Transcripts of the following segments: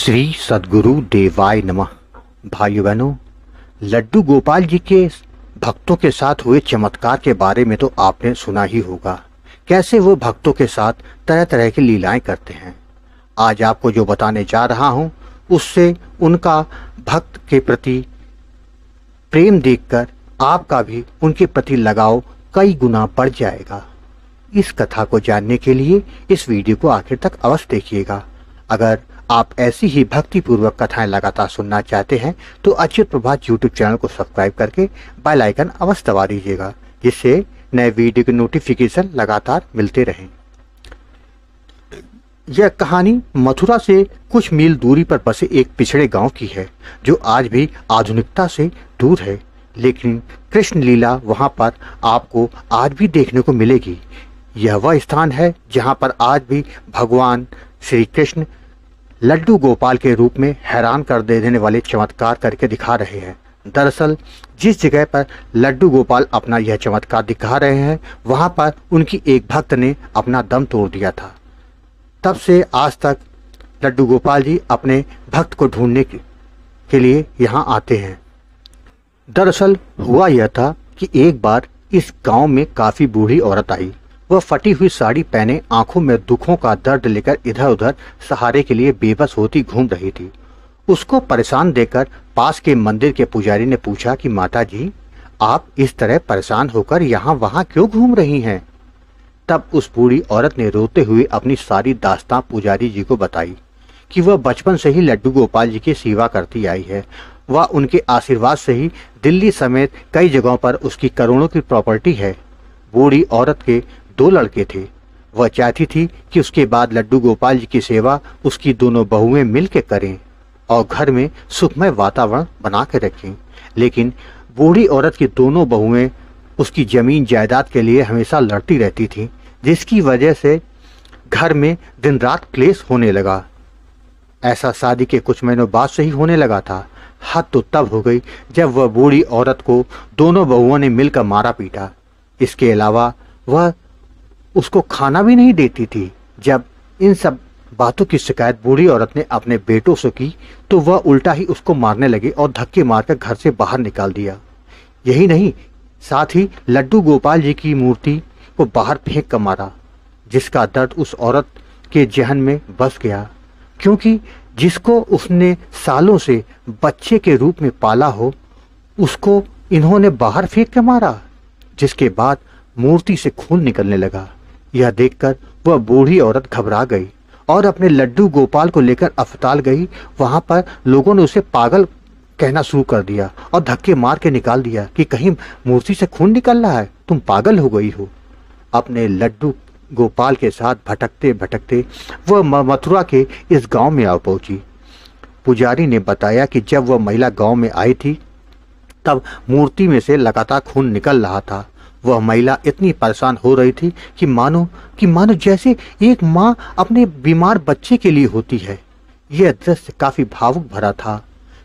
श्री सद्गुरु देवाय नमः। भाइयों बहनों, लड्डू गोपाल जी के भक्तों के साथ हुए चमत्कार के बारे में तो आपने सुना ही होगा। कैसे वो भक्तों के साथ तरह तरह की लीलाएं करते हैं। आज आपको जो बताने जा रहा हूं, उससे उनका भक्त के प्रति प्रेम देखकर आपका भी उनके प्रति लगाव कई गुना बढ़ जाएगा। इस कथा को जानने के लिए इस वीडियो को आखिर तक अवश्य देखिएगा। अगर आप ऐसी ही भक्तिपूर्वक कथाएं लगातार सुनना चाहते हैं तो अच्युत प्रभात यूट्यूब चैनल को सब्सक्राइब करके बेल आइकन अवश्य दबा दीजिएगा, जिससे नए वीडियो के नोटिफिकेशन लगातार मिलते रहें। यह कहानी मथुरा से कुछ मील दूरी पर बसे एक पिछड़े गांव की है, जो आज भी आधुनिकता से दूर है, लेकिन कृष्ण लीला वहां पर आपको आज भी देखने को मिलेगी। यह वह स्थान है जहां पर आज भी भगवान श्री कृष्ण लड्डू गोपाल के रूप में हैरान कर देने वाले चमत्कार करके दिखा रहे हैं। दरअसल जिस जगह पर लड्डू गोपाल अपना यह चमत्कार दिखा रहे हैं, वहां पर उनकी एक भक्त ने अपना दम तोड़ दिया था। तब से आज तक लड्डू गोपाल जी अपने भक्त को ढूंढने के लिए यहाँ आते हैं। दरअसल हुआ यह था कि एक बार इस गांव में काफी बूढ़ी औरत आई। वह फटी हुई साड़ी पहने आंखों में दुखों का दर्द लेकर इधर उधर सहारे के लिए बेबस होती घूम रही थी। उसको परेशान देखकर पास के मंदिर के पुजारी ने पूछा कि माता जी, आप इस तरह परेशान होकर यहाँ वहाँ क्यों घूम रही हैं? तब उस बूढ़ी औरत ने रोते हुए अपनी सारी दास्तां पुजारी जी को बताई कि वह बचपन से ही लड्डू गोपाल जी की सेवा करती आई है। वह उनके आशीर्वाद से ही दिल्ली समेत कई जगहों पर उसकी करोड़ों की प्रॉपर्टी है। बूढ़ी औरत के 2 लड़के थे। वह चाहती थी कि उसके बाद लड्डू गोपाल जी की सेवा उसकी दोनों बहुएं मिलकर करें और घर में सुखमय वातावरण बना के रखें। लेकिन बूढ़ी औरत की दोनों बहुएं उसकी जमीन जायदाद के लिए हमेशा लड़ती रहती थीं, जिसकी वजह से घर में दिन रात क्लेश होने लगा। ऐसा शादी के कुछ महीनों बाद से ही होने लगा था। हद तो तब हो गई जब वह बूढ़ी औरत को दोनों बहुओं ने मिलकर मारा पीटा। इसके अलावा वह उसको खाना भी नहीं देती थी। जब इन सब बातों की शिकायत बूढ़ी औरत ने अपने बेटों से की तो वह उल्टा ही उसको मारने लगे और धक्के मारकर घर से बाहर निकाल दिया। यही नहीं, साथ ही लड्डू गोपाल जी की मूर्ति को बाहर फेंक कर मारा, जिसका दर्द उस औरत के जहन में बस गया, क्योंकि जिसको उसने सालों से बच्चे के रूप में पाला हो, उसको इन्होंने बाहर फेंक कर मारा, जिसके बाद मूर्ति से खून निकलने लगा। यह देखकर वह बूढ़ी औरत घबरा गई और अपने लड्डू गोपाल को लेकर अस्पताल गई। वहां पर लोगों ने उसे पागल कहना शुरू कर दिया और धक्के मार के निकाल दिया कि कहीं मूर्ति से खून निकल रहा है, तुम पागल हो गई हो। अपने लड्डू गोपाल के साथ भटकते भटकते वह मथुरा के इस गांव में आ पहुंची। पुजारी ने बताया कि जब वह महिला गांव में आई थी तब मूर्ति में से लगातार खून निकल रहा था। वह महिला इतनी परेशान हो रही थी कि मानो जैसे एक माँ अपने बीमार बच्चे के लिए होती है। यह दृश्य काफी भावुक भरा था।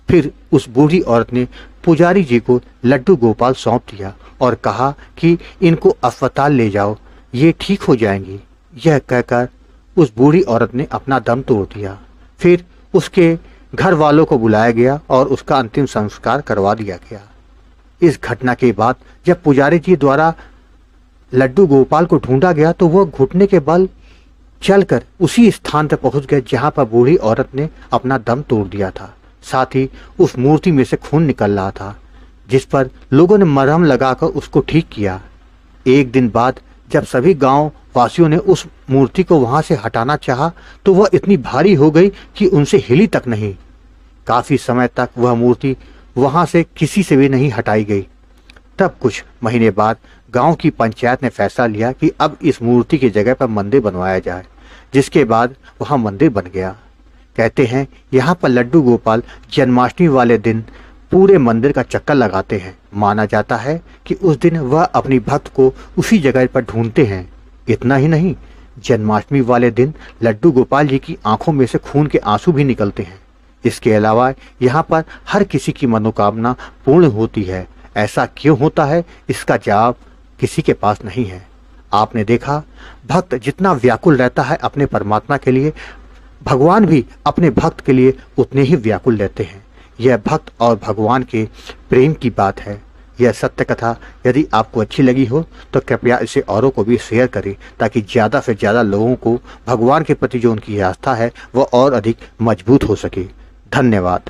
फिर उस बूढ़ी औरत ने पुजारी जी को लड्डू गोपाल सौंप दिया और कहा कि इनको अस्पताल ले जाओ, ये ठीक हो जाएंगी। यह कहकर उस बूढ़ी औरत ने अपना दम तोड़ दिया। फिर उसके घर वालों को बुलाया गया और उसका अंतिम संस्कार करवा दिया गया। इस घटना के बाद जब पुजारी जी द्वारा लड्डू गोपाल को ढूंढा गया तो वह घुटने के बल चलकर उसी स्थान पर पहुंच गए जहां पर बूढ़ी औरत ने अपना दम तोड़ दिया था। साथ ही उस मूर्ति में से खून निकल रहा था, जिस पर लोगों ने मरहम लगाकर उसको ठीक किया। एक दिन बाद जब सभी गांव वासियों ने उस मूर्ति को वहां से हटाना चाहा तो वह इतनी भारी हो गई कि उनसे हिली तक नहीं। काफी समय तक वह मूर्ति वहां से किसी से भी नहीं हटाई गई। तब कुछ महीने बाद गांव की पंचायत ने फैसला लिया कि अब इस मूर्ति की जगह पर मंदिर बनवाया जाए, जिसके बाद वहां मंदिर बन गया। कहते हैं यहाँ पर लड्डू गोपाल जन्माष्टमी वाले दिन पूरे मंदिर का चक्कर लगाते हैं। माना जाता है कि उस दिन वह अपनी भक्त को उसी जगह पर ढूंढते हैं। इतना ही नहीं, जन्माष्टमी वाले दिन लड्डू गोपाल जी की आंखों में से खून के आंसू भी निकलते हैं। इसके अलावा यहाँ पर हर किसी की मनोकामना पूर्ण होती है। ऐसा क्यों होता है, इसका जवाब किसी के पास नहीं है। आपने देखा, भक्त जितना व्याकुल रहता है अपने परमात्मा के लिए, भगवान भी अपने भक्त के लिए उतने ही व्याकुल रहते हैं। यह भक्त और भगवान के प्रेम की बात है। यह सत्य कथा यदि आपको अच्छी लगी हो तो कृपया इसे औरों को भी शेयर करें, ताकि ज़्यादा से ज़्यादा लोगों को भगवान के प्रति जो उनकी आस्था है वह और अधिक मजबूत हो सके। धन्यवाद।